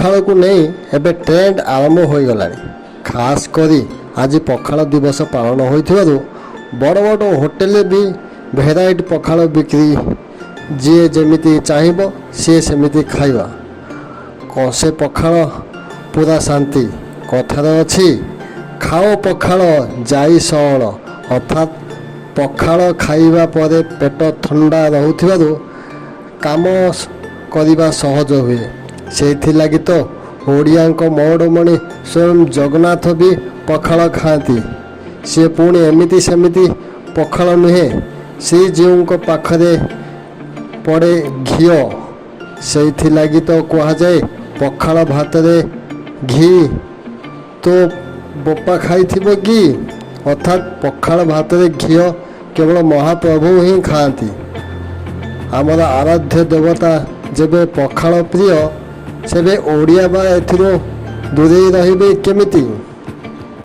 ପଖାଳକୁ ନେଇ ଏବେ ଟ୍ରେଣ୍ଡ ଆରମ୍ଭ ହୋଇଗଲାଣି। ଖାସ୍ କରି ଆଜି ପଖାଳ ଦିବସ ପାଳନ ହୋଇଥିବାରୁ ବଡ଼ ବଡ଼ ହୋଟେଲରେ ବି ଭେରାଇଟି ପଖାଳ ବିକ୍ରି। ଯିଏ ଯେମିତି ଚାହିଁବ ସିଏ ସେମିତି ଖାଇବା। କଂସେ ପଖାଳ ପୁରା ଶାନ୍ତି। କଥାରେ ଅଛି, ଖାଅ ପଖାଳ ଯାଇ ସଅଳ, ଅର୍ଥାତ୍ ପଖାଳ ଖାଇବା ପରେ ପେଟ ଥଣ୍ଡା ରହୁଥିବାରୁ କାମ କରିବା ସହଜ ହୁଏ। ସେଇଥିଲାଗି ତ ଓଡ଼ିଆଙ୍କ ମଉଡ଼ମଣି ସ୍ୱୟଂ ଜଗନ୍ନାଥ ବି ପଖାଳ ଖାଆନ୍ତି। ସିଏ ପୁଣି ଏମିତି ସେମିତି ପଖାଳ ନୁହେଁ, ଶ୍ରୀଜୀଉଙ୍କ ପାଖରେ ପଡ଼େ ଘିଅ। ସେଇଥିଲାଗି ତ କୁହାଯାଏ, ପଖାଳ ଭାତରେ ଘି ତୋ ବୋପା ଖାଇଥିବ କି? ଅର୍ଥାତ୍ ପଖାଳ ଭାତରେ ଘିଅ କେବଳ ମହାପ୍ରଭୁ ହିଁ ଖାଆନ୍ତି। ଆମର ଆରାଧ୍ୟ ଦେବତା ଯେବେ ପଖାଳ ପ୍ରିୟ, ସେବେ ଓଡ଼ିଆ ବା ଏଥିରୁ ଦୂରେଇ ରହିବେ କେମିତି?